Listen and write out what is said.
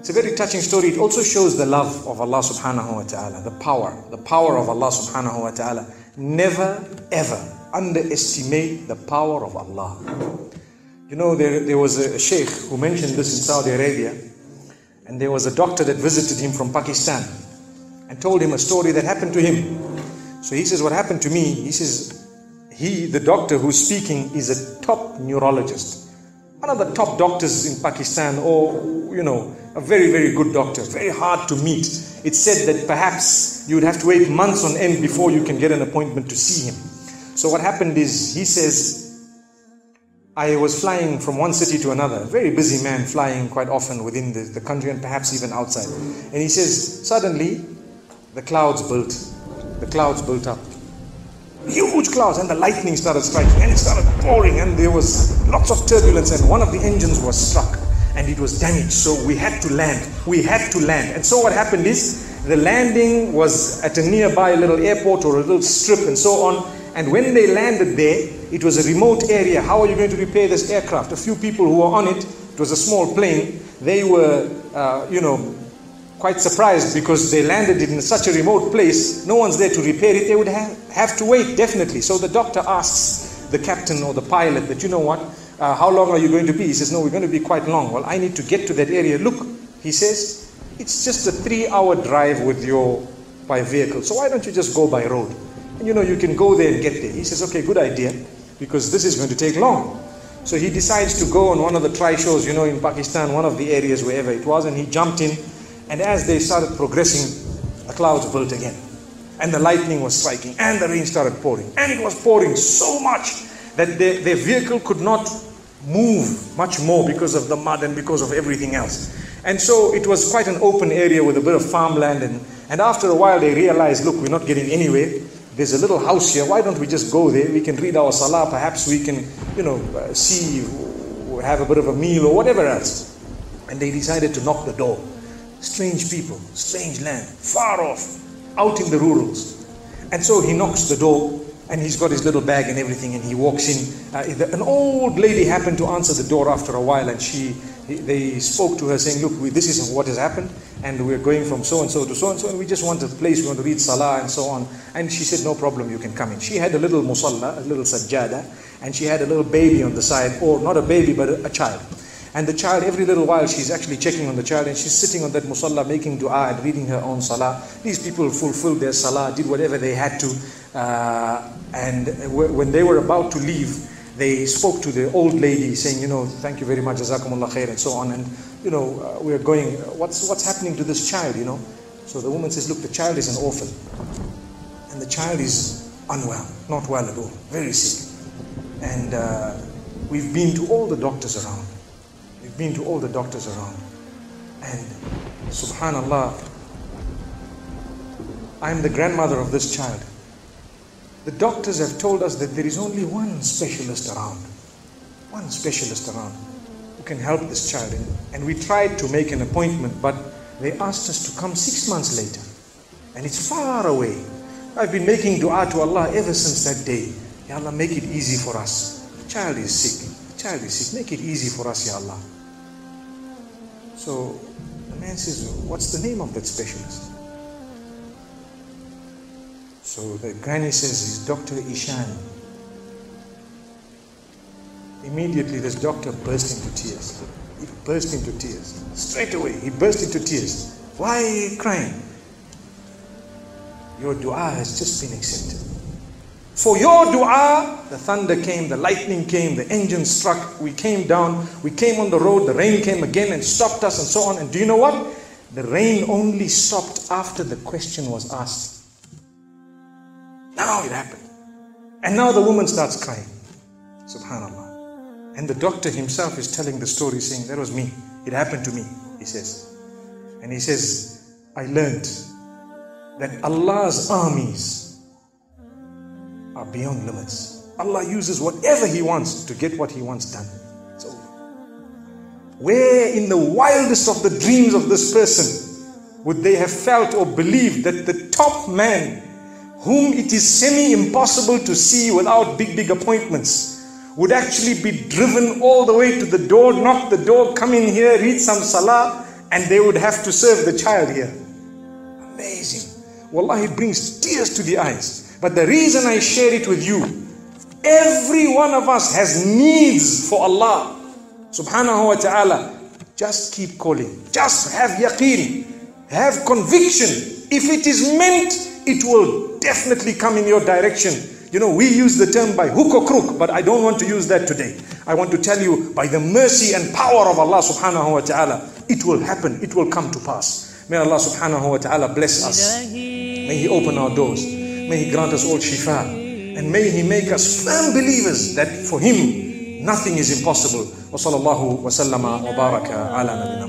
It's a very touching story. It also shows the love of Allah subhanahu wa ta'ala, the power of Allah subhanahu wa ta'ala. Never ever underestimate the power of Allah. You know, there was a sheikh who mentioned this in Saudi Arabia, and there was a doctor that visited him from Pakistan and told him a story that happened to him. So he says, what happened to me? He says, the doctor who's speaking is a top neurologist, one of the top doctors in Pakistan, or, you know, a very, very good doctor, very hard to meet. It's said that perhaps you would have to wait months on end before you can get an appointment to see him. So what happened is, he says, I was flying from one city to another, a very busy man, flying quite often within the country and perhaps even outside. And he says, suddenly the clouds built up. Huge clouds, and the lightning started striking, and it started pouring, and there was lots of turbulence, and one of the engines was struck and it was damaged. So we had to land. And so what happened is, the landing was at a nearby little airport or a little strip and so on. And when they landed there, it was a remote area. How are you going to repair this aircraft? A few people who were on it, it was a small plane, they were, quite surprised because they landed it in such a remote place. No one's there to repair it. They would have to wait, definitely. So the doctor asks the captain or the pilot that, you know what, how long are you going to be? He says, no, we're going to be quite long. Well, I need to get to that area. Look, he says, it's just a 3-hour drive by vehicle. So why don't you just go by road? And you can go there and get there. He says, okay, good idea, because this is going to take long. So he decides to go on one of the tri-shows, in Pakistan, one of the areas, wherever it was, and he jumped in. And as they started progressing, the clouds built again. And the lightning was striking, and the rain started pouring. And it was pouring so much that their vehicle could not move much more because of the mud and because of everything else. And so it was quite an open area with a bit of farmland. And after a while they realized, look, we're not getting anywhere. There's a little house here. Why don't we just go there? We can read our salah. Perhaps we can, see, have a bit of a meal or whatever else. And they decided to knock the door. Strange people, strange land, far off, out in the rurals. And so he knocks the door, and he's got his little bag and everything, and he walks in. An old lady happened to answer the door after a while, and they spoke to her saying, look, this is what has happened, and we're going from so-and-so to so-and-so, and we just want a place, we want to read salah and so on. And she said, no problem, you can come in. She had a little musalla, a little sajjada, and she had a little baby on the side, or not a baby, but a child. And the child, every little while, she's actually checking on the child, and she's sitting on that musalla, making dua and reading her own salah. These people fulfilled their salah, did whatever they had to. And when they were about to leave, they spoke to the old lady saying, thank you very much, jazakumullah khair, and so on. And, we're going, what's happening to this child, So the woman says, look, the child is an orphan. And the child is unwell, not well at all, very sick. And we've been to all the doctors around. And subhanallah, I'm the grandmother of this child. The doctors have told us that there is only one specialist around who can help this child. And we tried to make an appointment, but they asked us to come 6 months later. And it's far away. I've been making dua to Allah ever since that day. Ya Allah, make it easy for us. The child is sick. Make it easy for us, Ya Allah. So the man says, what's the name of that specialist? So the granny says, it's Dr. Ishan. Immediately this doctor burst into tears. He burst into tears. Straight away, he burst into tears. Why are you crying? Your dua has just been accepted. For your dua, the thunder came, the lightning came, the engine struck, we came down, we came on the road, the rain came again and stopped us and so on. And do you know what? The rain only stopped after the question was asked. Now it happened. And now the woman starts crying. Subhanallah. And the doctor himself is telling the story saying, that was me. It happened to me, he says. And he says, I learned that Allah's armies are beyond limits. Allah uses whatever He wants to get what He wants done. It's over. Where in the wildest of the dreams of this person would they have felt or believed that the top man, whom it is semi-impossible to see without big appointments, would actually be driven all the way to the door, knock the door, come in here, read some salah, and they would have to serve the child here. Amazing. Wallahi, it brings tears to the eyes. But the reason I share it with you, every one of us has needs for Allah subhanahu wa ta'ala. Just keep calling. Just have yaqeen. Have conviction. If it is meant, it will definitely come in your direction. You know, we use the term by hook or crook, but I don't want to use that today. I want to tell you, by the mercy and power of Allah subhanahu wa ta'ala, it will happen, it will come to pass. May Allah subhanahu wa ta'ala bless us. May He open our doors. May He grant us all shifa. And may He make us firm believers that for Him, nothing is impossible. Wa sallallahu wa sallama wa baraka ala nabina.